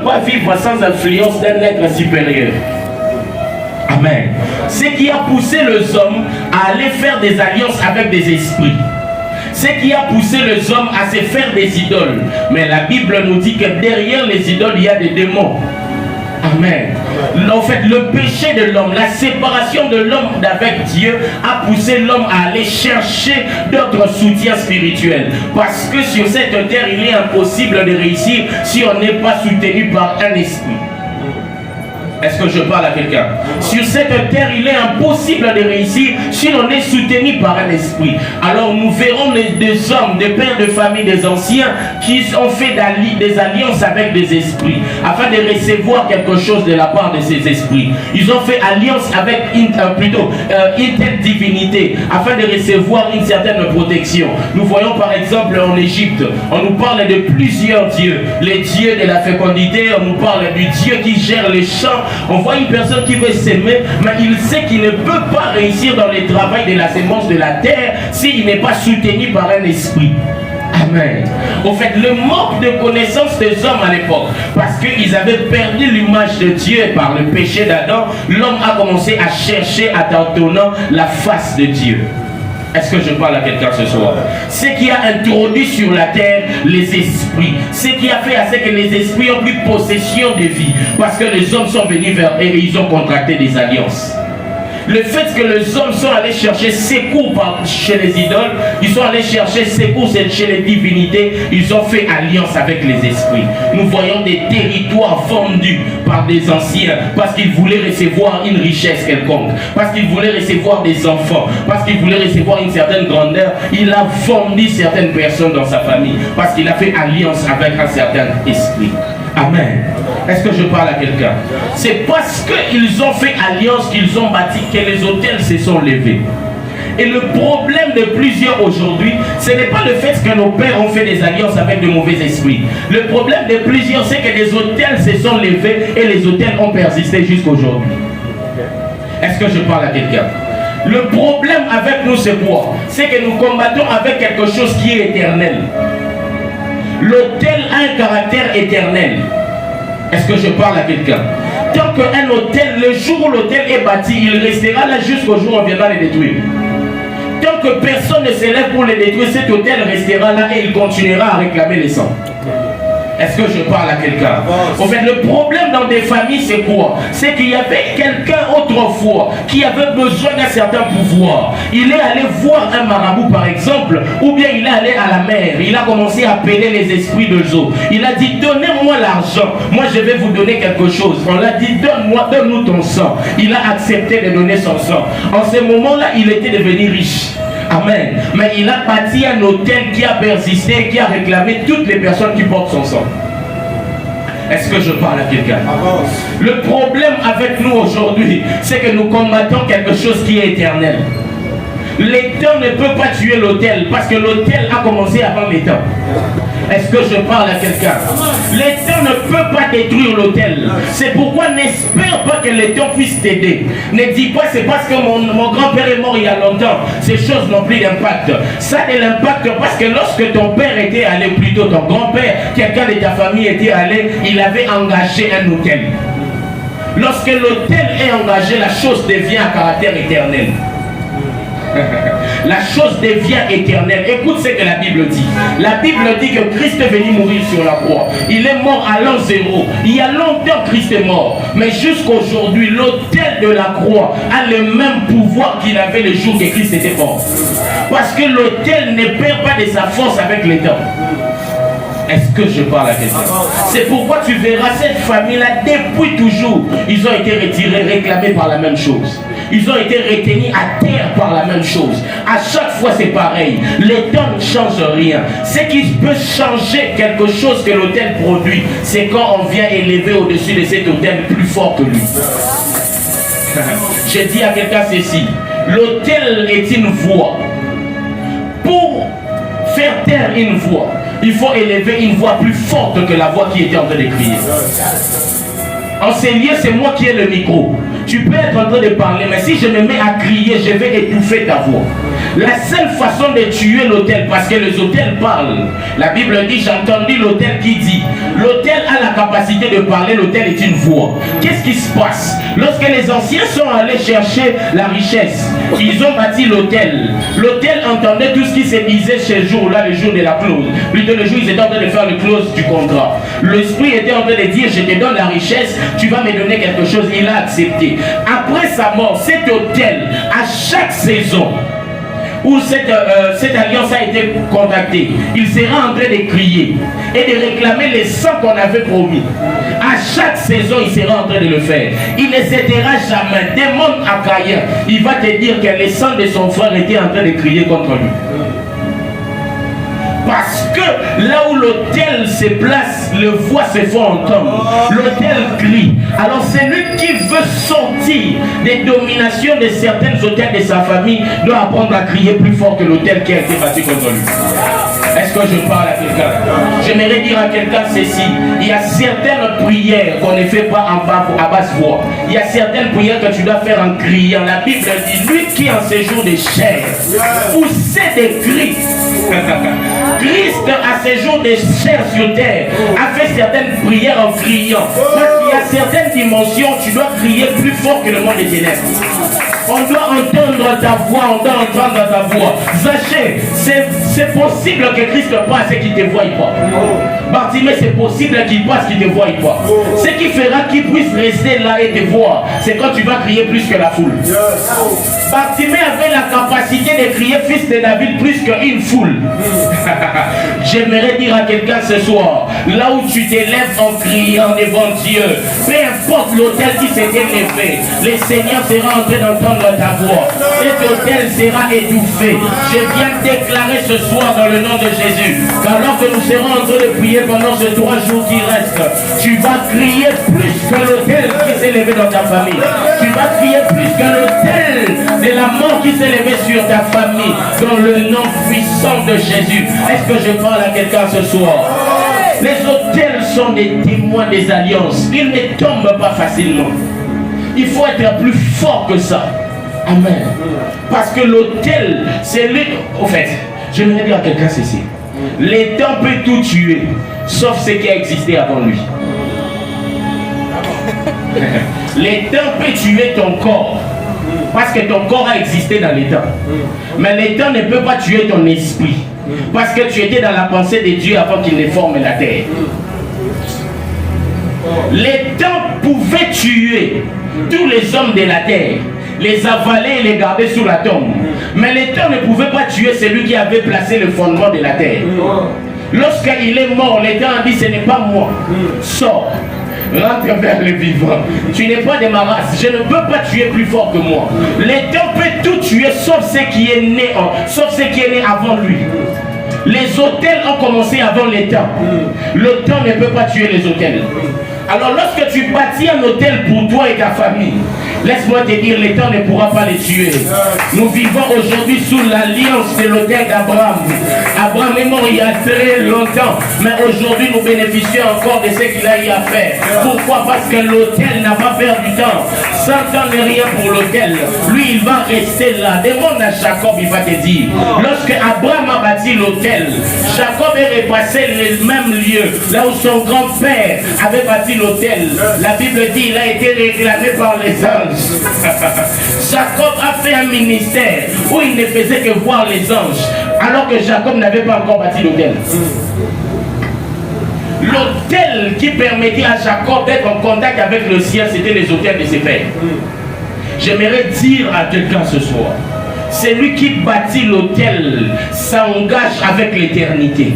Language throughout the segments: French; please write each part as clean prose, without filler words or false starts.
pas vivre sans influence d'un être supérieur. Amen. Ce qui a poussé les hommes à aller faire des alliances avec des esprits. Ce qui a poussé les hommes à se faire des idoles. Mais la Bible nous dit que derrière les idoles, il y a des démons. Amen. En fait, le péché de l'homme, la séparation de l'homme avec Dieu a poussé l'homme à aller chercher d'autres soutiens spirituels. Parce que sur cette terre, il est impossible de réussir si on n'est pas soutenu par un esprit. Est-ce que je parle à quelqu'un? Sur cette terre, il est impossible de réussir si l'on est soutenu par un esprit. Alors nous verrons des hommes, des pères de famille, des anciens qui ont fait des alliances avec des esprits afin de recevoir quelque chose de la part de ces esprits. Ils ont fait alliance avec une telle divinité afin de recevoir une certaine protection. Nous voyons par exemple en Égypte, on nous parle de plusieurs dieux. Les dieux de la fécondité, on nous parle du Dieu qui gère les champs. On voit une personne qui veut s'aimer, mais il sait qu'il ne peut pas réussir dans le travail de la sémence de la terre s'il n'est pas soutenu par un esprit. Amen. Au fait, le manque de connaissance des hommes à l'époque, parce qu'ils avaient perdu l'image de Dieu par le péché d'Adam, l'homme a commencé à chercher à tâtonnant la face de Dieu. Est-ce que je parle à quelqu'un ce soir? Ce qui a introduit sur la terre les esprits. Ce qui a fait à ce que les esprits ont pris possession de vie. Parce que les hommes sont venus vers eux et ils ont contracté des alliances. Le fait que les hommes sont allés chercher secours chez les idoles, ils sont allés chercher secours chez les divinités, ils ont fait alliance avec les esprits. Nous voyons des territoires vendus par des anciens parce qu'ils voulaient recevoir une richesse quelconque, parce qu'ils voulaient recevoir des enfants, parce qu'ils voulaient recevoir une certaine grandeur. Il a vendu certaines personnes dans sa famille parce qu'il a fait alliance avec un certain esprit. Amen. Est-ce que je parle à quelqu'un? C'est parce qu'ils ont fait alliance qu'ils ont bâti que les autels se sont levés. Et le problème de plusieurs aujourd'hui, ce n'est pas le fait que nos pères ont fait des alliances avec de mauvais esprits. Le problème de plusieurs, c'est que les autels se sont levés et les autels ont persisté jusqu'à aujourd'hui. Est-ce que je parle à quelqu'un? Le problème avec nous, c'est quoi? C'est que nous combattons avec quelque chose qui est éternel. L'autel a un caractère éternel. Est-ce que je parle à quelqu'un? Tant qu'un hôtel, le jour où l'hôtel est bâti, il restera là jusqu'au jour où on viendra le détruire. Tant que personne ne s'élève pour le détruire, cet hôtel restera là et il continuera à réclamer les sangs. Est-ce que je parle à quelqu'un? En fait, le problème dans des familles, c'est quoi? C'est qu'il y avait quelqu'un autrefois qui avait besoin d'un certain pouvoir. Il est allé voir un marabout, par exemple, ou bien il est allé à la mer. Il a commencé à appeler les esprits de eau. Il a dit, donnez-moi l'argent. Moi, je vais vous donner quelque chose. On l'a dit, donne-moi, donne-nous ton sang. Il a accepté de donner son sang. En ce moment-là, il était devenu riche. Amen. Mais il a bâti un hôtel qui a persisté, qui a réclamé toutes les personnes qui portent son sang. Est-ce que je parle à quelqu'un? Le problème avec nous aujourd'hui, c'est que nous combattons quelque chose qui est éternel. L'étang ne peut pas tuer l'autel parce que l'autel a commencé avant l'étang. Est-ce que je parle à quelqu'un? L'étang ne peut pas détruire l'autel. C'est pourquoi n'espère pas que l'étang puisse t'aider. Ne dis pas c'est parce que mon grand-père est mort il y a longtemps. Ces choses n'ont plus d'impact. Ça a de l'impact parce que lorsque ton père était allé, plutôt ton grand-père, quelqu'un de ta famille était allé, il avait engagé un hôtel. Lorsque l'hôtel est engagé, la chose devient à caractère éternel. La chose devient éternelle. Écoute ce que la Bible dit. La Bible dit que Christ est venu mourir sur la croix. Il est mort à l'an 0. Il y a longtemps Christ est mort. Mais jusqu'aujourd'hui, l'autel de la croix a le même pouvoir qu'il avait le jour que Christ était mort. Parce que l'autel ne perd pas de sa force avec le temps. Est-ce que je parle à quelqu'un? C'est pourquoi tu verras cette famille-là depuis toujours. Ils ont été retirés, réclamés par la même chose. Ils ont été retenus à terre par la même chose. À chaque fois c'est pareil. Le temps ne change rien. Ce qui peut changer quelque chose que l'autel produit, c'est quand on vient élever au-dessus de cet autel plus fort que lui. Je dis à quelqu'un ceci. L'autel est une voix. Pour faire taire une voix, il faut élever une voix plus forte que la voix qui était en train de crier. En ces lieux, c'est moi qui ai le micro. Tu peux être en train de parler, mais si je me mets à crier, je vais étouffer ta voix. La seule façon de tuer l'autel, parce que les autels parlent. La Bible dit, j'ai entendu l'autel qui dit. L'autel a la capacité de parler, l'autel est une voix. Qu'est-ce qui se passe? Lorsque les anciens sont allés chercher la richesse, ils ont bâti l'autel. L'autel entendait tout ce qui se disait ce jour-là, le jour de la clause. Plutôt le jour où ils étaient en train de faire le clause du contrat. L'esprit était en train de dire, je te donne la richesse, tu vas me donner quelque chose. Il a accepté. Après sa mort, cet autel, à chaque saison, où cette alliance a été contactée, il sera en train de crier et de réclamer les sangs qu'on avait promis. À chaque saison, il sera en train de le faire. Il ne s'éteindra jamais. Demande à Caïn, il va te dire que les sangs de son frère étaient en train de crier contre lui. Parce que là où l'autel se place, le voix se font entendre. L'autel crie. Alors celui qui veut sortir des dominations de certaines autels de sa famille doit apprendre à crier plus fort que l'autel qui a été bâti contre lui. Est-ce que je parle à quelqu'un? J'aimerais dire à quelqu'un ceci. Il y a certaines prières qu'on ne fait pas à basse voix. Il y a certaines prières que tu dois faire en criant. La Bible dit, lui qui en séjour de chair poussait des cris. Christ à ses jours de chair sur terre a fait certaines prières en criant. Parce qu'il y a certaines dimensions, tu dois crier plus fort que le monde des ténèbres. On doit entendre ta voix, on doit entendre ta voix. Zaché, c'est possible que Christ passe et qu'il ne te voie pas. Bartimée, c'est possible qu'il passe, qu'il ne te voie pas. Ce qui fera qu'il puisse rester là et te voir, c'est quand tu vas crier plus que la foule. Bartimée avait la capacité de crier fils de David plus qu'une foule. J'aimerais dire à quelqu'un ce soir, là où tu t'élèves en criant devant Dieu, peu importe l'autel qui s'est élevé, le Seigneur sera en train d'entendre ta voix. Cet autel sera étouffé. Je viens déclarer ce soir dans le nom de Jésus, qu'alors que nous serons en train de prier pendant ces 3 jours qui restent, tu vas crier plus que l'autel qui s'est élevé dans ta famille. Tu vas crier plus que l'autel de la mort qui s'est élevé sur ta famille, dans le nom puissant de Jésus. Est-ce que je parle à quelqu'un ce soir? Les autels sont des témoins des alliances. Ils ne tombent pas facilement. Il faut être plus fort que ça. Amen. Parce que l'autel, c'est lui. Au fait, je vais dire à quelqu'un ceci. L'étang peut tout tuer, sauf ce qui a existé avant lui. L'étang peut tuer ton corps, parce que ton corps a existé dans l'étang. Mais l'étang ne peut pas tuer ton esprit, parce que tu étais dans la pensée de Dieu avant qu'il ne forme la terre. L'étang pouvait tuer tous les hommes de la terre, les avaler et les garder sous la tombe. Mais l'étang ne pouvait pas tuer celui qui avait placé le fondement de la terre. Lorsqu'il est mort, l'étang a dit, ce n'est pas moi. Sors. Rentre vers le vivant. Tu n'es pas de ma race. Je ne peux pas tuer plus fort que moi. L'étang peut tout tuer sauf ce qui est né, sauf ce qui est né avant lui. Les autels ont commencé avant l'étang. Le temps ne peut pas tuer les autels. Alors lorsque tu bâtis un hôtel pour toi et ta famille, laisse-moi te dire, le temps ne pourra pas les tuer. Nous vivons aujourd'hui sous l'alliance de l'hôtel d'Abraham. Abraham est mort il y a très longtemps, mais aujourd'hui nous bénéficions encore de ce qu'il a eu à faire. Pourquoi? Parce que l'hôtel n'a pas perdu du temps. 100 ans n'est rien pour l'hôtel. Lui, il va rester là. Demande à Jacob, il va te dire. Lorsque Abraham a bâti l'hôtel, Jacob est repassé le même lieu, là où son grand-père avait bâti l'hôtel. La Bible dit il a été réclamé par les anges. Jacob a fait un ministère où il ne faisait que voir les anges, alors que Jacob n'avait pas encore bâti l'hôtel. L'hôtel qui permettait à Jacob d'être en contact avec le ciel, c'était les hôtels de ses pères. J'aimerais dire à quelqu'un ce soir, celui qui bâtit l'hôtel s'engage avec l'éternité.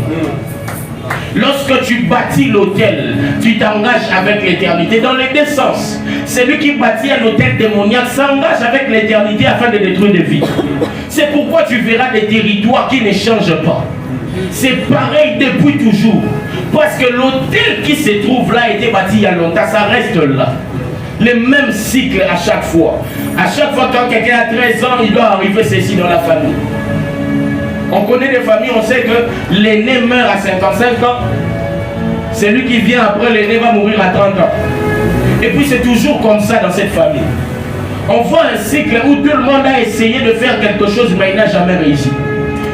Lorsque tu bâtis l'hôtel, tu t'engages avec l'éternité dans les deux sens. Celui qui bâtit un hôtel démoniaque s'engage avec l'éternité afin de détruire des vies. C'est pourquoi tu verras des territoires qui ne changent pas. C'est pareil depuis toujours. Parce que l'hôtel qui se trouve là a été bâti il y a longtemps, ça reste là. Le même cycle à chaque fois. À chaque fois quand quelqu'un a 13 ans, il doit arriver ceci dans la famille. On connaît des familles, on sait que l'aîné meurt à 55 ans. Celui qui vient après l'aîné va mourir à 30 ans. Et puis c'est toujours comme ça dans cette famille. On voit un cycle où tout le monde a essayé de faire quelque chose, mais il n'a jamais réussi.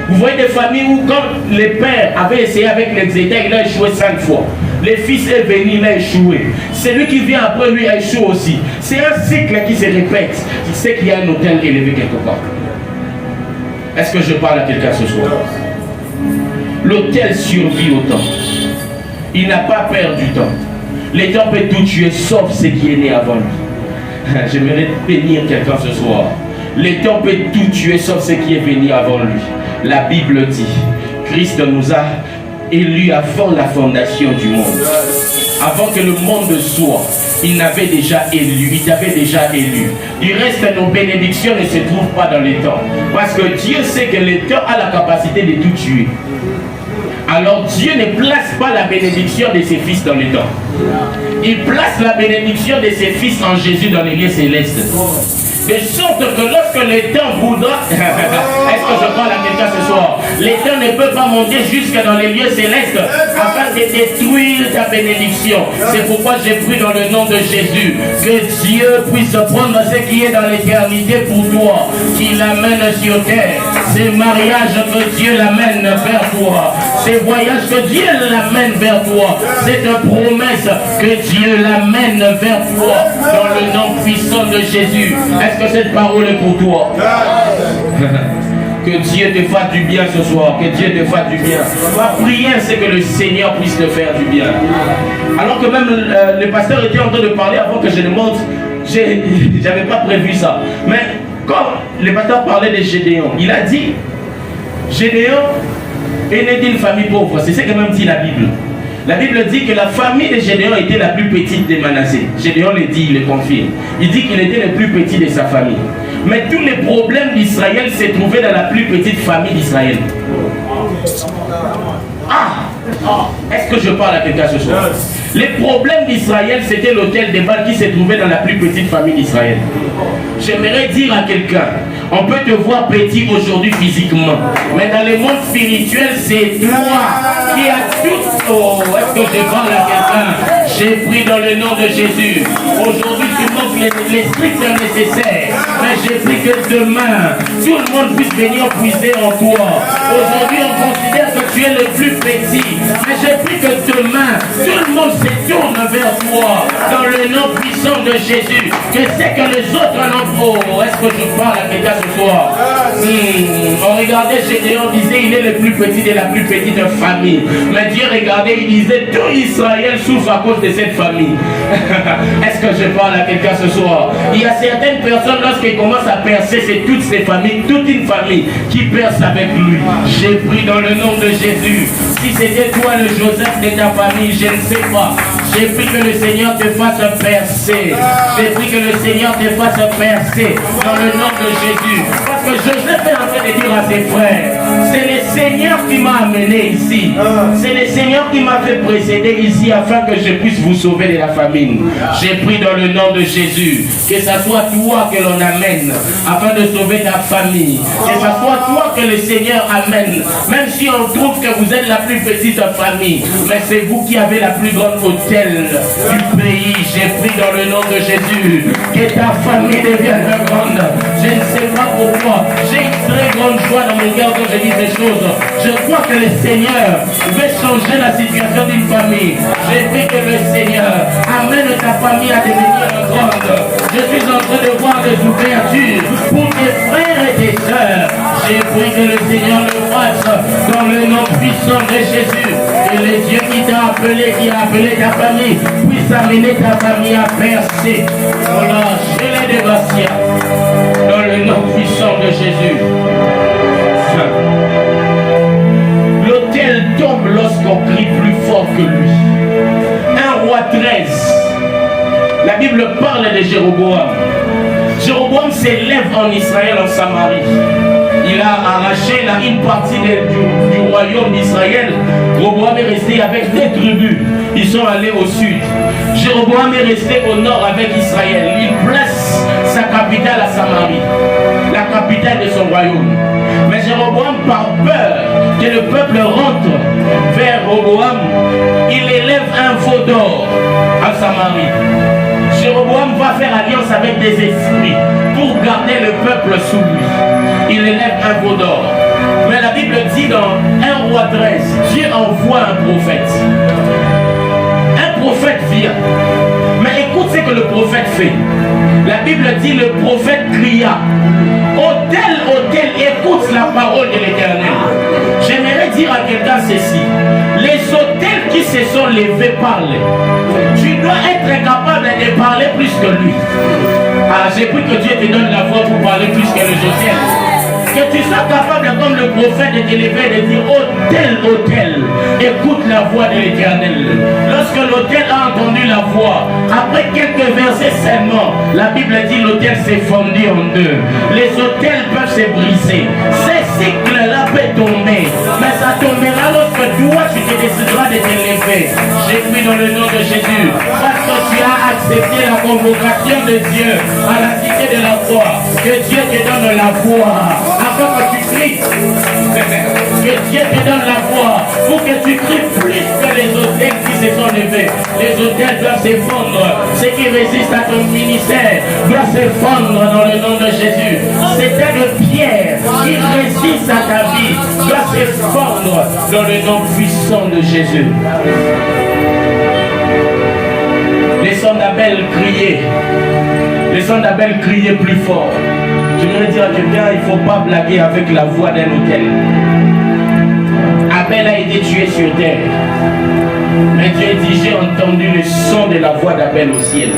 Vous voyez des familles où quand les pères avaient essayé avec l'exéter, il a échoué 5 fois. Les fils est venu, il a échoué. Celui qui vient après lui a échoué aussi. C'est un cycle qui se répète. Il sait qu'il y a un autel élevé quelque part. Est-ce que je parle à quelqu'un ce soir? L'autel survit au temps. Il n'a pas peur du temps. Le temps peut tout tuer sauf ce qui est né avant lui. J'aimerais bénir quelqu'un ce soir. Le temps peut tout tuer sauf ce qui est venu avant lui. La Bible dit, Christ nous a élus avant la fondation du monde. Avant que le monde soit, il n'avait déjà élu, il t'avait déjà élu. Du reste, nos bénédictions ne se trouvent pas dans les temps. Parce que Dieu sait que le temps a la capacité de tout tuer. Alors Dieu ne place pas la bénédiction de ses fils dans les temps. Il place la bénédiction de ses fils en Jésus dans les lieux célestes. De sorte que lorsque le temps voudra, est-ce que je parle à quelqu'un ce soir? Le temps ne peut pas monter jusque dans les lieux célestes afin de détruire ta bénédiction. C'est pourquoi j'ai pris dans le nom de Jésus que Dieu puisse prendre ce qui est dans l'éternité pour toi, qu'il l'amène sur terre. Ces mariages que Dieu l'amène vers toi, ces voyages que Dieu l'amène vers toi, cette promesse que Dieu l'amène vers toi dans le nom puissant de Jésus. Est-ce que cette parole est pour toi? Que Dieu te fasse du bien ce soir. Que Dieu te fasse du bien. Ma prière, c'est que le Seigneur puisse te faire du bien. Alors que même le pasteur était en train de parler avant que je ne monte, j'avais pas prévu ça. Mais quand le pasteur parlait de Gédéon, il a dit, Gédéon est né d'une famille pauvre. C'est ce que même dit la Bible. La Bible dit que la famille de Gédéon était la plus petite des Manassés. Gédéon le dit, il le confirme. Il dit qu'il était le plus petit de sa famille. Mais tous les problèmes d'Israël se trouvaient dans la plus petite famille d'Israël. Est-ce que je parle à quelqu'un ce soir? Les problèmes d'Israël, c'était l'autel des Baal qui se trouvait dans la plus petite famille d'Israël. J'aimerais dire à quelqu'un, on peut te voir petit aujourd'hui physiquement, mais dans le monde spirituel, c'est toi qui as tout. Oh, est-ce que je parle à quelqu'un? J'ai pris dans le nom de Jésus. Aujourd'hui, tu manques les stricts nécessaires, mais j'ai pris que demain, tout le monde puisse venir puiser en toi. Aujourd'hui, on considère que tu es le plus petit, mais j'ai pris que demain, tout le monde se tourne vers toi dans le nom puissant de Jésus. Que c'est que les autres en ont. Oh, est-ce que je parle à quelqu'un ce soir? On regardait Gédéon, disait il est le plus petit de la plus petite famille. Mais Dieu regardait, il disait tout Israël souffre à cause de cette famille. Est-ce que je parle à quelqu'un ce soir? Il y a certaines personnes, lorsqu'ils commencent à percer, c'est toutes ces familles, toute une famille qui perce avec lui. J'ai pris dans le nom de Jésus. Si c'était toi le Joseph de ta famille, je ne sais pas. J'ai pris que le Seigneur te fasse percer. J'ai pris que le Seigneur te fasse percer dans le nom de Jésus. Parce que Joseph est en train de dire à ses frères, c'est le Seigneur qui m'a amené ici. C'est le Seigneur qui m'a fait précéder ici afin que je puisse vous sauver de la famine. J'ai pris dans le nom de Jésus que ce soit toi que l'on amène afin de sauver ta famille. Que ce soit toi que le Seigneur amène. Même si on trouve que vous êtes la plus petite famille, mais c'est vous qui avez la plus grande hôtel du pays. J'ai pris dans le nom de Jésus que ta famille devienne grande. Je ne sais pas pourquoi. J'ai une très grande joie dans mon cœur quand je dis ces choses. Je crois que le Seigneur veut changer la situation d'une famille. J'ai pris que le Seigneur amène ta famille à devenir grande. Je suis en train de voir des ouvertures pour tes frères et tes sœurs. J'ai pris que le Seigneur le fasse dans le nom puissant de Jésus. Et le Dieu qui t'a appelé, qui a appelé ta famille, puisse amener ta famille à percer. Voilà, je l'ai dévassé dans le nom puissant de Jésus. L'autel tombe lorsqu'on crie plus fort que lui. 1 Roi 13. La Bible parle de Jéroboam. Jéroboam s'élève en Israël, en Samarie. Il a arraché une partie du royaume d'Israël. Jéroboam est resté avec des tribus. Ils sont allés au sud. Jéroboam est resté au nord avec Israël. Il place sa capitale à Samarie, la capitale de son royaume. Mais Jéroboam, par peur que le peuple rentre vers Jéroboam, il élève un veau d'or à Samarie. faire alliance avec des esprits pour garder le peuple sous lui. Il élève un veau d'or. Mais la Bible dit dans 1 Roi 13, Dieu envoie un prophète. Un prophète vient. Mais écoute ce que le prophète fait. La Bible dit, le prophète cria, autel, autel, écoute la parole de l'Éternel. J'aimerais dire à quelqu'un ceci. Les autels qui se sont levés parlent. Tu dois être capable de parler plus que lui. Ah, j'ai pris que Dieu te donne la voix pour parler plus que les autels. Que tu sois capable, comme le prophète, de t'élever et de dire, autel, autel, écoute la voix de l'Éternel. Lorsque l'autel a entendu la voix, après quelques versets seulement, la Bible dit l'autel s'est fondu en deux. Les autels peuvent se briser. Ces cycles-là peuvent tomber. Mais ça tombera lorsque toi, tu te décideras de t'élever. J'ai pris dans le nom de Jésus. Parce que tu as accepté la convocation de Dieu à la cité de la foi. Que Dieu te donne la voix. Afin que tu cries, que Dieu te donne la voix pour que tu cries plus que les autels qui se sont levés. Les autels doivent s'effondrer. Ce qui résiste à ton ministère doit s'effondrer dans le nom de Jésus. C'était de pierre qui résiste à ta vie doit s'effondrer dans le nom puissant de Jésus. Les sons d'Abel criaient. Les sons d'Abel criaient plus fort. Je voudrais dire à quelqu'un, il ne faut pas blaguer avec la voix d'un autel. Abel a été tué sur terre. Mais Dieu dit, j'ai entendu le son de la voix d'Abel au ciel.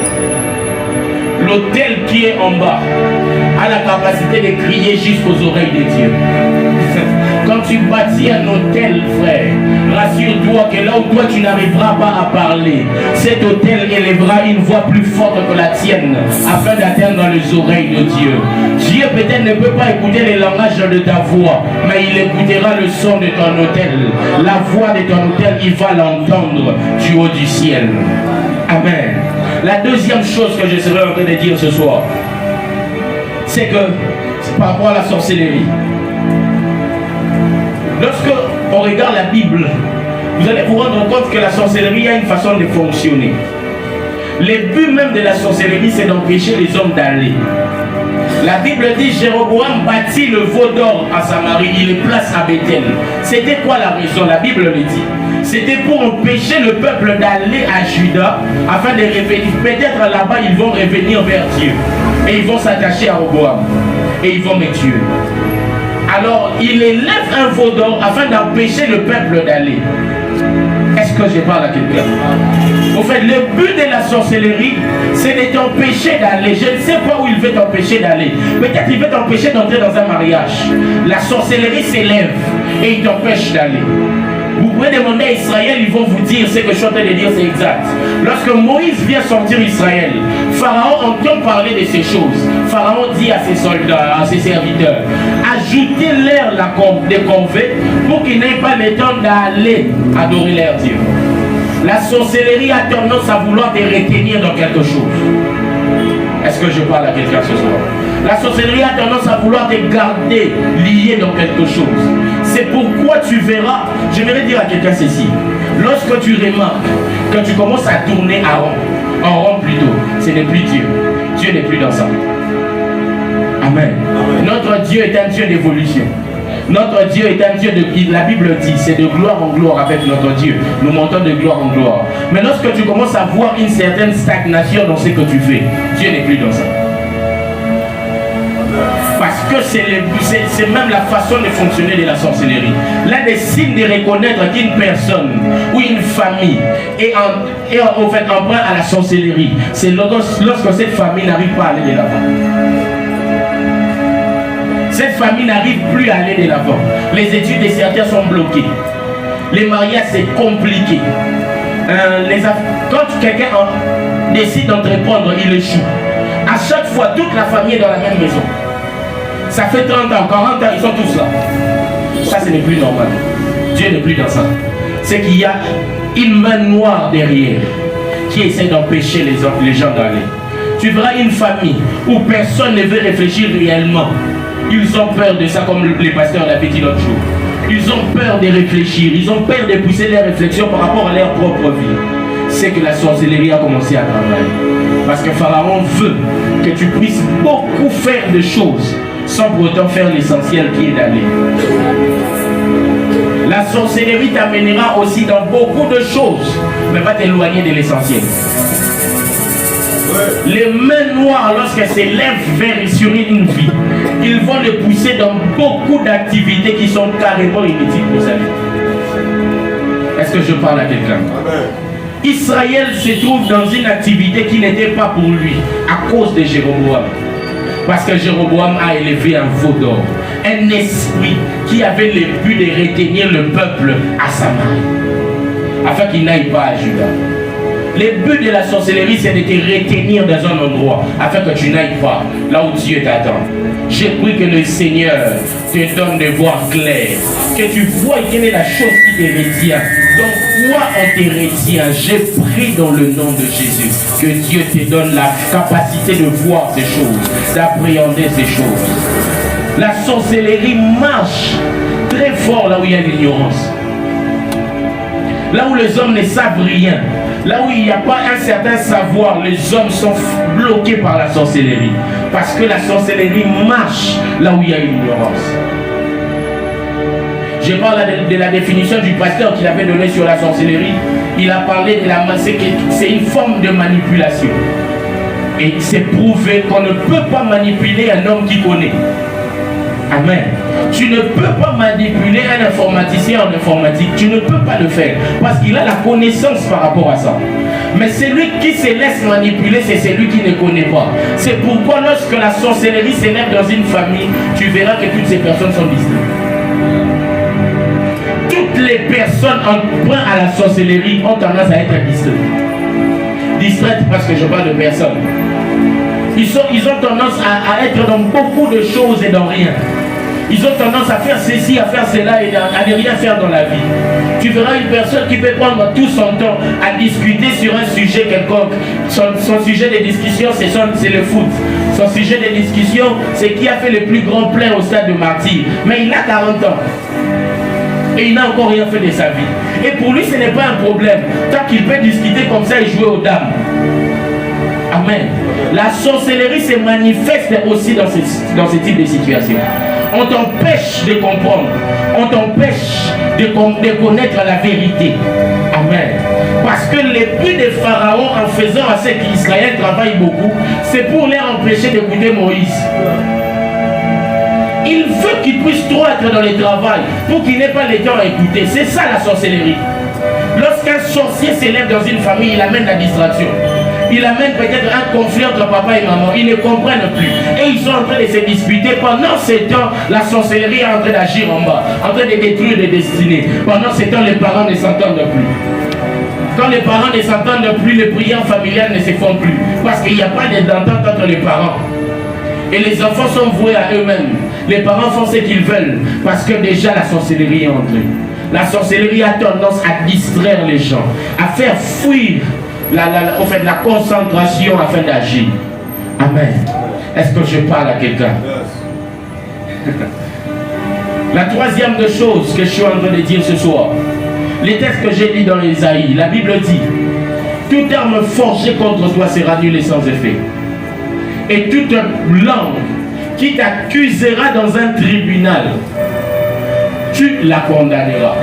L'autel qui est en bas a la capacité de crier jusqu'aux oreilles de Dieu. Quand tu bâtis un autel, frère, rassure-toi que là où toi tu n'arriveras pas à parler, cet autel élèvera une voix plus forte que la tienne afin d'atteindre dans les oreilles de Dieu. Dieu peut-être ne peut pas écouter les langages de ta voix, mais il écoutera le son de ton autel. La voix de ton autel, il va l'entendre du haut du ciel. Amen. La deuxième chose que je serai en train de dire ce soir, c'est que c'est par rapport à la sorcellerie. Lorsque on regarde la Bible, vous allez vous rendre compte que la sorcellerie a une façon de fonctionner. Le but même de la sorcellerie, c'est d'empêcher les hommes d'aller. La Bible dit, Jéroboam bâtit le veau d'or à Samarie, il le place à Bethel. C'était quoi la raison? La Bible le dit. C'était pour empêcher le peuple d'aller à Juda afin de revenir. Peut-être là-bas, ils vont revenir vers Dieu. Et ils vont s'attacher à Roboam. Et ils vont me tuer. Alors, il élève un veau d'or afin d'empêcher le peuple d'aller. Est-ce que je parle à quelqu'un? En fait, le but de la sorcellerie, c'est de t'empêcher d'aller. Je ne sais pas où il veut t'empêcher d'aller. Peut-être il veut t'empêcher d'entrer dans un mariage. La sorcellerie s'élève et il t'empêche d'aller. Vous pouvez demander à Israël, ils vont vous dire ce que je suis en train de dire, c'est exact. Lorsque Moïse vient sortir Israël, Pharaon entend parler de ces choses. Pharaon dit à ses soldats, à ses serviteurs, ajoutez-leur des convées pour qu'ils n'aient pas le temps d'aller adorer leur Dieu. La sorcellerie a tendance à vouloir te retenir dans quelque chose. Est-ce que je parle à quelqu'un ce soir? La sorcellerie a tendance à vouloir te garder lié dans quelque chose. C'est pourquoi tu verras, je vais dire à quelqu'un ceci. Lorsque tu remarques que tu commences à tourner en rond plutôt, ce n'est plus Dieu. Dieu n'est plus dans ça. Amen. Notre Dieu est un Dieu d'évolution. Notre Dieu est un Dieu de... La Bible dit, c'est de gloire en gloire avec notre Dieu. Nous montons de gloire en gloire. Mais lorsque tu commences à voir une certaine stagnation dans ce que tu fais, Dieu n'est plus dans ça. Parce que c'est même la façon de fonctionner de la sorcellerie. L'un des signes de reconnaître qu'une personne ou une famille est en fait emprunt à la sorcellerie, c'est lorsque cette famille n'arrive pas à aller de l'avant. Cette famille n'arrive plus à aller de l'avant. Les études de certains sont bloquées. Les mariages, c'est compliqué. Quand quelqu'un décide d'entreprendre, il échoue. À chaque fois, toute la famille est dans la même maison. Ça fait 30 ans, 40 ans, ils sont tous là. Ça, ce n'est plus normal. Dieu n'est plus dans ça. C'est qu'il y a une main noire derrière qui essaie d'empêcher les gens d'aller. Tu verras une famille où personne ne veut réfléchir réellement. Ils ont peur de ça, comme les pasteurs l'avaient dit l'autre jour. Ils ont peur de réfléchir, ils ont peur de pousser leurs réflexions par rapport à leur propre vie. c'est que la sorcellerie a commencé à travailler. Parce que Pharaon veut que tu puisses beaucoup faire de choses sans pour autant faire l'essentiel qui est d'aller. La sorcellerie t'amènera aussi dans beaucoup de choses, mais va t'éloigner de l'essentiel. Les mains noires, lorsqu'elles s'élèvent sur une vie, ils vont le pousser dans beaucoup d'activités qui sont carrément inutiles pour sa vie. Est-ce que je parle à quelqu'un? Israël se trouve dans une activité qui n'était pas pour lui à cause de Jéroboam. Parce que Jéroboam a élevé un veau d'or, un esprit qui avait le but de retenir le peuple à Samarie, afin qu'il n'aille pas à Juda. Le but de la sorcellerie, c'est de te retenir dans un endroit, afin que tu n'ailles pas là où Dieu t'attend. J'ai pris que le Seigneur te donne de voir clair, que tu vois quelle est la chose qui te retient. Donc, quoi on te retient? J'ai pris dans le nom de Jésus que Dieu te donne la capacité de voir ces choses, d'appréhender ces choses. La sorcellerie marche très fort là où il y a l'ignorance, là où les hommes ne savent rien. Là où il n'y a pas un certain savoir, les hommes sont bloqués par la sorcellerie. Parce que la sorcellerie marche là où il y a une ignorance. Je parle de la définition du pasteur qu'il avait donnée sur la sorcellerie. Il a parlé de la c'est une forme de manipulation. Et c'est prouvé qu'on ne peut pas manipuler un homme qui connaît. Amen. Tu ne peux pas manipuler un informaticien en informatique. Tu ne peux pas le faire. Parce qu'il a la connaissance par rapport à ça. Mais celui qui se laisse manipuler, c'est celui qui ne connaît pas. C'est pourquoi lorsque la sorcellerie s'élève dans une famille, tu verras que toutes ces personnes sont distraites. Toutes les personnes en point à la sorcellerie ont tendance à être distraites. Distraites parce que je parle de personnes. Ils ont tendance à être dans beaucoup de choses et dans rien. Ils ont tendance à faire ceci, à faire cela et à ne rien faire dans la vie. Tu verras une personne qui peut prendre tout son temps à discuter sur un sujet quelconque. Son sujet de discussion, c'est le foot. Son sujet de discussion, c'est qui a fait le plus grand plein au stade de martyr. Mais il a 40 ans. Et il n'a encore rien fait de sa vie. Et pour lui, ce n'est pas un problème. Tant qu'il peut discuter comme ça et jouer aux dames. Amen. La sorcellerie se manifeste aussi dans ce type de situation. On t'empêche de comprendre. On t'empêche de connaître la vérité. Amen. Parce que le but de Pharaon en faisant à ce qu'Israël travaille beaucoup, c'est pour les empêcher d'écouter Moïse. Il veut qu'ils puissent trop être dans le travail pour qu'ils n'aient pas le temps à écouter. C'est ça la sorcellerie. Lorsqu'un sorcier s'élève dans une famille, il amène la distraction. Il amène peut-être un conflit entre papa et maman. Ils ne comprennent plus. Et ils sont en train de se disputer. Pendant ce temps, la sorcellerie est en train d'agir en bas, en train de détruire des destinées. Pendant ce temps, les parents ne s'entendent plus. Quand les parents ne s'entendent plus, les prières familiales ne se font plus. Parce qu'il n'y a pas d'entente entre les parents. Et les enfants sont voués à eux-mêmes. Les parents font ce qu'ils veulent. Parce que déjà la sorcellerie est entrée. La sorcellerie a tendance à distraire les gens, à faire fuir la concentration afin d'agir. Amen. Est-ce que je parle à quelqu'un? La troisième des choses que je suis en train de dire ce soir, les textes que j'ai lus dans Ésaïe, la Bible dit: toute arme forgée contre toi sera nulle et sans effet. Et toute langue qui t'accusera dans un tribunal, tu la condamneras.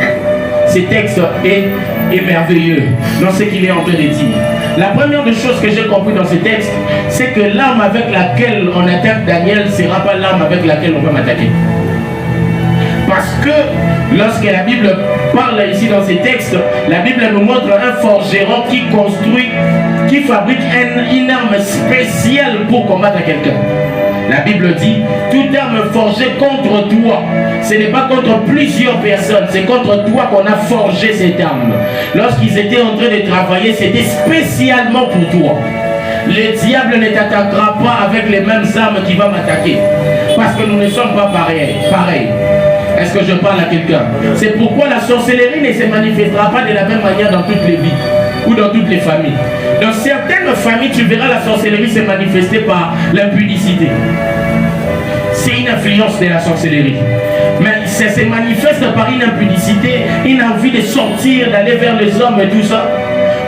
Ce texte est merveilleux dans ce qu'il est en train de dire. La première des choses que j'ai compris dans ce texte, c'est que l'arme avec laquelle on attaque Daniel ne sera pas l'arme avec laquelle on peut m'attaquer. Parce que lorsque la Bible parle ici dans ces textes, la Bible nous montre un forgeron qui construit, qui fabrique une arme spéciale pour combattre quelqu'un. La Bible dit: toute arme forgée contre toi, ce n'est pas contre plusieurs personnes, c'est contre toi qu'on a forgé cette arme. Lorsqu'ils étaient en train de travailler, c'était spécialement pour toi. Le diable ne t'attaquera pas avec les mêmes armes qui vont m'attaquer. Parce que nous ne sommes pas pareils. Est-ce que je parle à quelqu'un? C'est pourquoi la sorcellerie ne se manifestera pas de la même manière dans toutes les vies ou dans toutes les familles. Dans certaines familles, tu verras la sorcellerie se manifester par l'impudicité. C'est une influence de la sorcellerie. Mais ça se manifeste par une impudicité, une envie de sortir, d'aller vers les hommes et tout ça.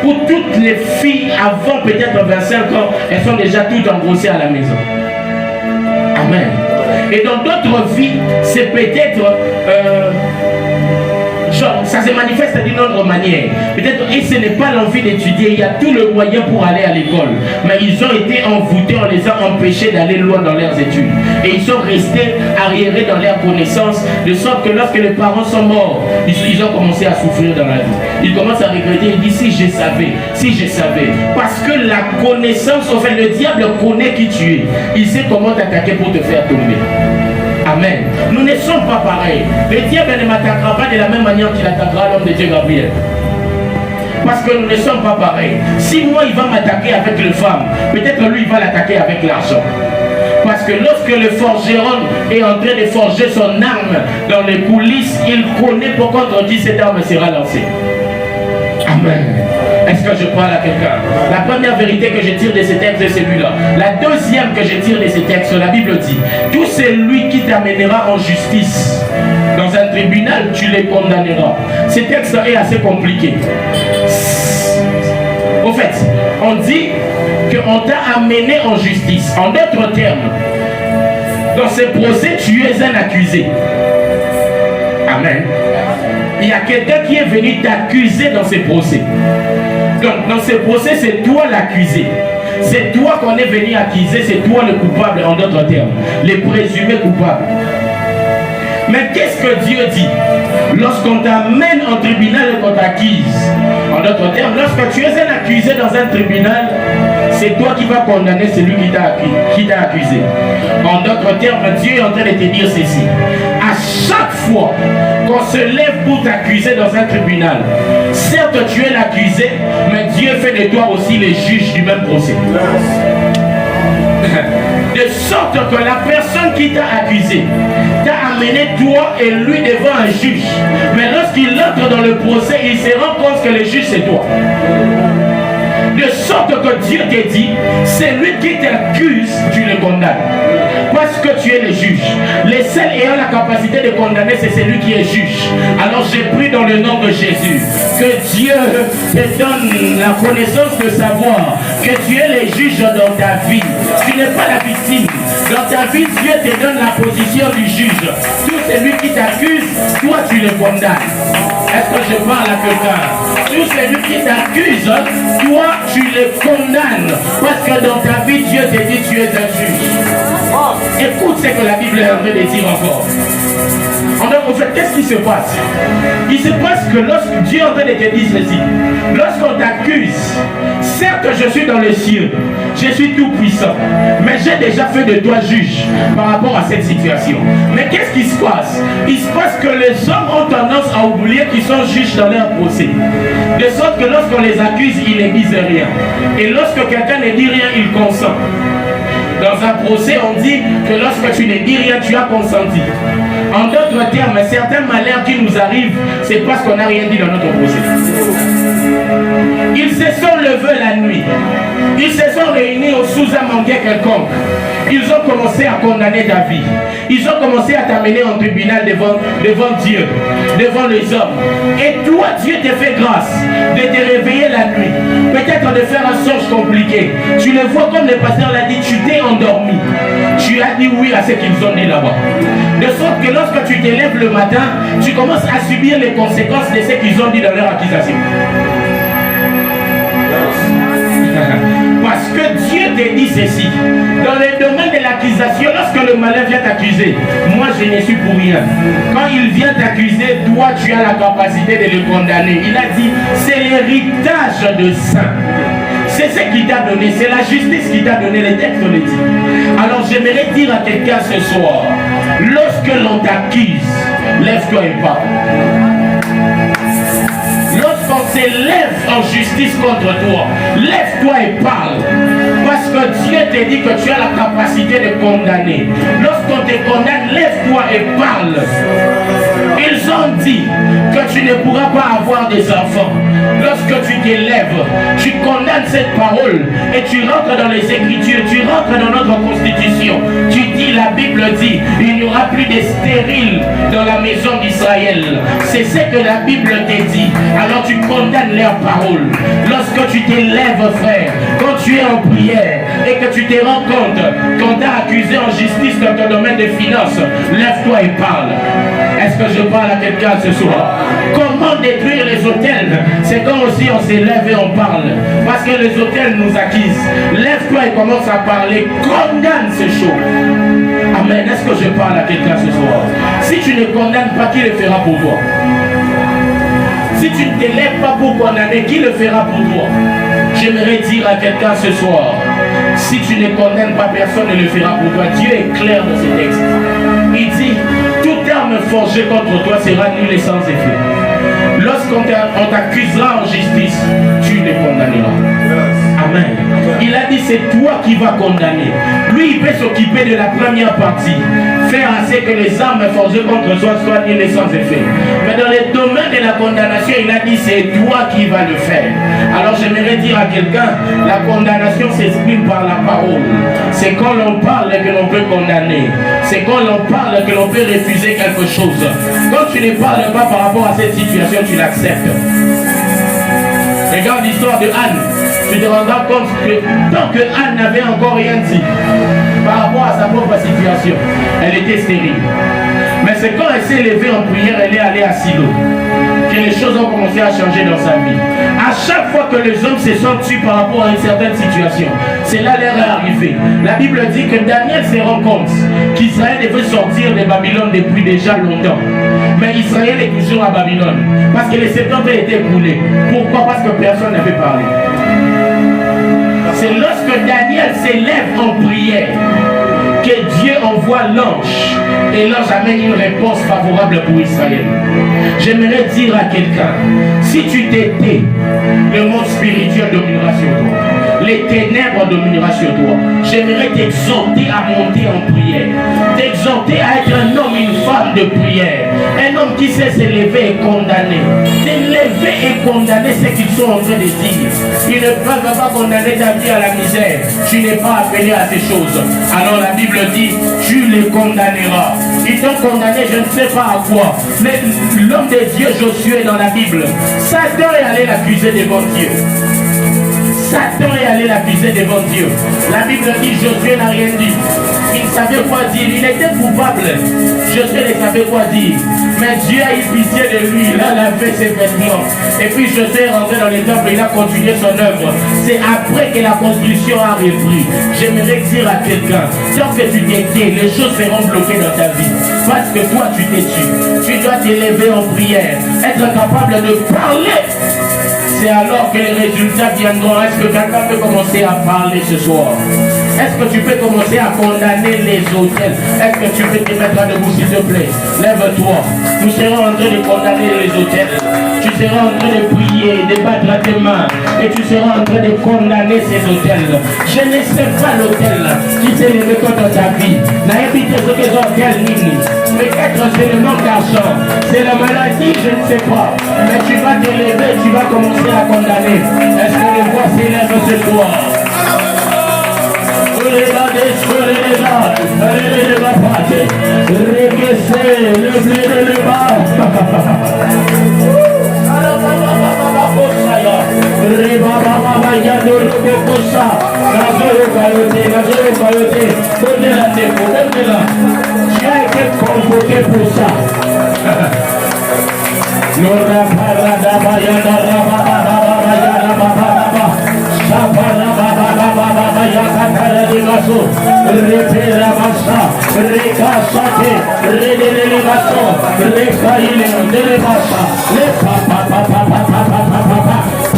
Pour toutes les filles avant peut-être 25 ans, elles sont déjà toutes engrossées à la maison. Amen. Et dans d'autres vies, c'est peut-être ça se manifeste d'une autre manière. Peut-être, et ce n'est pas l'envie d'étudier, il y a tout le moyen pour aller à l'école. Mais ils ont été envoûtés, on les a empêchés d'aller loin dans leurs études. Et ils sont restés arriérés dans leurs connaissances, de sorte que lorsque les parents sont morts, ils ont commencé à souffrir dans la vie. Ils commencent à regretter, ils disent si je savais. Parce que la connaissance, en fait, le diable connaît qui tu es. Il sait comment t'attaquer pour te faire tomber. Amen. Nous ne sommes pas pareils. Le diable ne m'attaquera pas de la même manière qu'il attaquera l'homme de Dieu Gabriel. Parce que nous ne sommes pas pareils. Si moi il va m'attaquer avec les femmes, peut-être lui il va l'attaquer avec l'argent. Parce que lorsque le forgeron est en train de forger son arme dans les coulisses, il connaît pourquoi on dit cette arme sera lancée. Amen. Est-ce que je parle à quelqu'un? La première vérité que je tire de ces textes est celui-là. La deuxième que je tire de ces textes, la Bible dit, tout celui qui t'amènera en justice dans un tribunal, tu les condamneras. Ce texte est assez compliqué. Au fait, on dit qu'on t'a amené en justice. En d'autres termes, dans ce procès, tu es un accusé. Amen. Il y a quelqu'un qui est venu t'accuser dans ces procès. Donc, dans ce procès, c'est toi l'accusé. C'est toi qu'on est venu accuser, c'est toi le coupable, en d'autres termes. Les présumés coupables. Mais qu'est-ce que Dieu dit? Lorsqu'on t'amène en tribunal et qu'on t'accuse, en d'autres termes, lorsque tu es un accusé dans un tribunal, c'est toi qui vas condamner celui qui t'a accusé. En d'autres termes, Dieu est en train de te dire ceci. À chaque fois qu'on se lève pour t'accuser dans un tribunal, certes tu es l'accusé, mais Dieu fait de toi aussi le juge du même procès. De sorte que la personne qui t'a accusé t'a amené toi et lui devant un juge. Mais lorsqu'il entre dans le procès, il se rend compte que le juge c'est toi. De sorte que Dieu te dit, c'est lui qui t'accuse, tu le condamnes. Parce que tu es le juge. Les seuls ayant la capacité de condamner, c'est celui qui est juge. Alors j'ai pris dans le nom de Jésus que Dieu te donne la connaissance de savoir que tu es le juge dans ta vie. Tu n'es pas la victime. Dans ta vie, Dieu te donne la position du juge. Tout celui qui t'accuse, toi tu le condamnes. Est-ce que je parle à quelqu'un? Tout celui qui t'accuse, toi tu le condamnes. Parce que dans ta vie, Dieu te dit tu es un juge. Écoute ce que la Bible est en train de dire encore. En fait, qu'est-ce qui se passe? Il se passe que lorsque Dieu est en train de te dire ceci, lorsqu'on t'accuse, certes je suis dans les cieux, je suis tout puissant, mais j'ai déjà fait de toi juge par rapport à cette situation. Mais qu'est-ce qui se passe? Il se passe que les hommes ont tendance à oublier qu'ils sont juges dans leur procès. De sorte que lorsqu'on les accuse, ils ne disent rien. Et lorsque quelqu'un ne dit rien, il consent. Dans un procès, on dit que lorsque tu ne dis rien, tu as consenti. En d'autres termes, certains malheurs qui nous arrivent, c'est parce qu'on n'a rien dit dans notre procès. Ils se sont levés la nuit. Ils se sont réunis sous un manquet quelconque. Ils ont commencé à condamner ta vie. Ils ont commencé à t'amener en tribunal devant Dieu, devant les hommes. Et toi, Dieu te fait grâce de te réveiller la nuit. Peut-être de faire un songe compliqué. Tu le vois comme le pasteur l'a dit, tu t'es endormi. Tu as dit oui à ce qu'ils ont dit là-bas. De sorte que lorsque tu te lèves le matin, tu commences à subir les conséquences de ce qu'ils ont dit dans leur accusation. Parce que Dieu te dit ceci. Dans le domaine de l'accusation, lorsque le malin vient t'accuser, moi je ne suis pour rien. Quand il vient t'accuser, toi tu as la capacité de le condamner. Il a dit, c'est l'héritage de saint. C'est ce qu'il t'a donné, c'est la justice qu'il t'a donné, les textes le dit. Alors j'aimerais dire à quelqu'un ce soir, lorsque l'on t'accuse, lève-toi et parle. Lorsqu'on s'élève en justice contre toi, lève-toi et parle. Parce Est-ce que Dieu te dit que tu as la capacité de condamner? Lorsqu'on te condamne, lève-toi et parle. Ils ont dit que tu ne pourras pas avoir des enfants. Lorsque tu t'élèves, tu condamnes cette parole et tu rentres dans les Écritures, tu rentres dans notre constitution. Tu dis, la Bible dit, il n'y aura plus de stériles dans la maison d'Israël. C'est ce que la Bible te dit. Alors tu condamnes leurs paroles. Lorsque tu t'élèves, frère, quand tu es en prière et que tu te rends compte qu'on t'a accusé en justice dans ton domaine de finances, lève-toi et parle. Est-ce que je parle à quelqu'un ce soir? Comment détruire les autels? C'est quand aussi on s'élève et on parle. Parce que les autels nous accusent. Lève-toi et commence à parler. Condamne ces choses. Amen. Est-ce que je parle à quelqu'un ce soir? Si tu ne condamnes pas, qui le fera pour toi? Si tu ne t'élèves pas pour condamner, qui le fera pour toi? J'aimerais dire à quelqu'un ce soir, si tu ne condamnes pas, personne ne le fera pour toi. Dieu est clair dans ce texte. Il dit, tout arme forgé contre toi sera nul et sans effet. Lorsqu'on t'accusera en justice, tu les condamneras. Amen. Il a dit, c'est toi qui vas condamner. Lui, il peut s'occuper de la première partie. Faire assez que les armes forgées contre toi soient nulles et sans effet. Mais dans le domaine de la condamnation, il a dit, c'est toi qui vas le faire. Alors j'aimerais dire à quelqu'un, la condamnation s'exprime par la parole. C'est quand l'on parle que l'on peut condamner. C'est quand l'on parle que l'on peut refuser quelque chose. Quand tu ne parles pas par rapport à cette situation, tu l'acceptes. Regarde l'histoire de Anne. Tu te rendras compte que tant que Anne n'avait encore rien dit par rapport à sa propre situation, elle était stérile. Mais c'est quand elle s'est levée en prière, elle est allée à Silo, que les choses ont commencé à changer dans sa vie. À chaque fois que les hommes se sont tués par rapport à une certaine situation, cela leur est arrivé. La Bible dit que Daniel se rend compte qu'Israël devait sortir de Babylone depuis déjà longtemps. Mais Israël est toujours à Babylone. Parce que les 70 ans étaient brûlés. Pourquoi? Parce que personne n'avait parlé. C'est lorsque Daniel s'élève en prière que Dieu envoie l'ange et l'ange amène une réponse favorable pour Israël. J'aimerais dire à quelqu'un, si tu t'étais, le monde spirituel dominera sur toi. Les ténèbres domineront sur toi. J'aimerais t'exhorter à monter en prière. T'exhorter à être un homme, une femme de prière. Un homme qui sait s'élever et condamner. S'élever et condamner ce qu'ils sont en train de dire. Ils ne peuvent pas condamner ta vie à la misère. Tu n'es pas appelé à ces choses. Alors la Bible dit, tu les condamneras. Ils t'ont condamné, je ne sais pas à quoi. Mais l'homme de Dieu, Josué, dans la Bible, Satan est allé l'accuser devant Dieu. Satan est allé l'accuser devant Dieu. La Bible dit, Josué n'a rien dit. Il savait quoi dire. Il était coupable. Josué ne savait quoi dire. Mais Dieu a eu pitié de lui. Il a lavé ses vêtements. Et puis Josué est rentré dans les temples. Il a continué son œuvre. C'est après que la construction a repris. J'aimerais dire à quelqu'un, tant que tu t'étais, les choses seront bloquées dans ta vie. Parce que toi, tu t'es tué. Tu dois t'élever en prière. Être capable de parler. C'est alors que les résultats viendront. Est-ce que quelqu'un peut commencer à parler ce soir? Est-ce que tu peux commencer à condamner les autels? Est-ce que tu peux te mettre debout, s'il te plaît? Lève-toi. Nous serons en train de condamner les autels. Tu seras en train de prier, de battre à tes mains. Et tu seras en train de condamner ces autels. Je ne sais pas l'autel qui s'est levé contre ta vie. N'habite ce que les autels nini. Peut-être c'est le manque d'argent. C'est la maladie, je ne sais pas. Mais tu vas te lever, tu vas commencer à condamner. Est-ce que les voix s'élèvent ce soir? Le blé de l'Eba. Tu as été convoqué pour ça.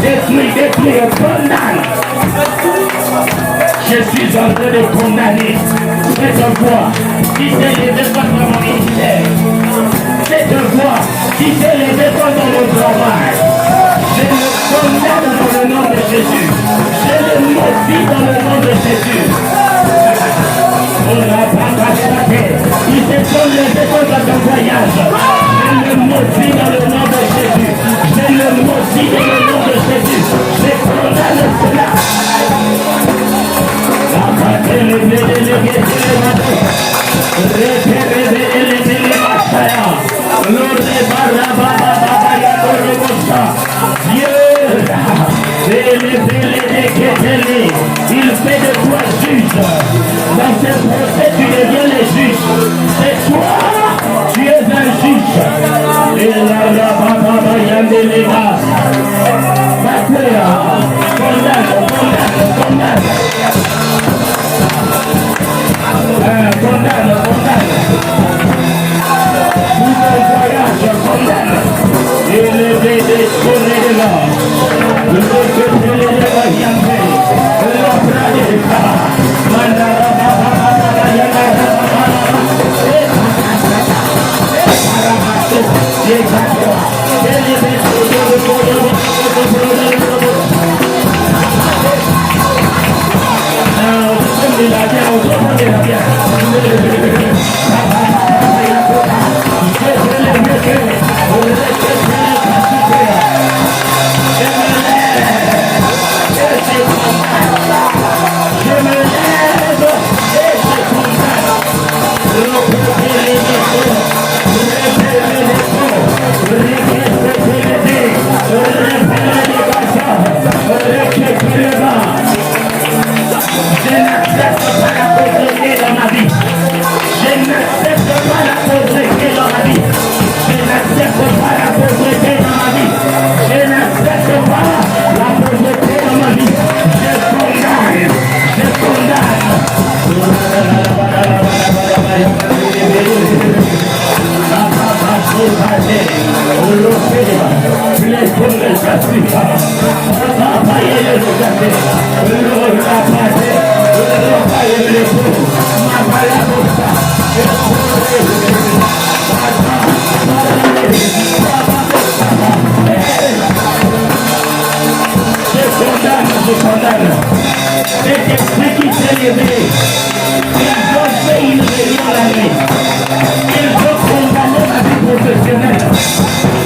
Détruis, condamne. Je suis en train de condamner cette voix qui s'est levée contre mon ministère. Cette voix qui s'est levée contre mon travail. condamne dans le nom de Jésus. Je le maudis dans le nom de Jésus. On n'a pas passé. Il se sont levés contre ton voyage. Je le maudis dans le nom de Jésus. Je le maudis dans le nom de Jésus. Je condamne cela. La patrie il fait de toi juge. Dans ce procès, tu deviens le juge. C'est toi, tu es un juge. Et la rababa yande les gars. Condamne. Condamne. Tout le voyage, condamne. Et le bébé scoré de là. Le bébé de la yande. La pradeka. Ils vont condamner ma vie professionnelle.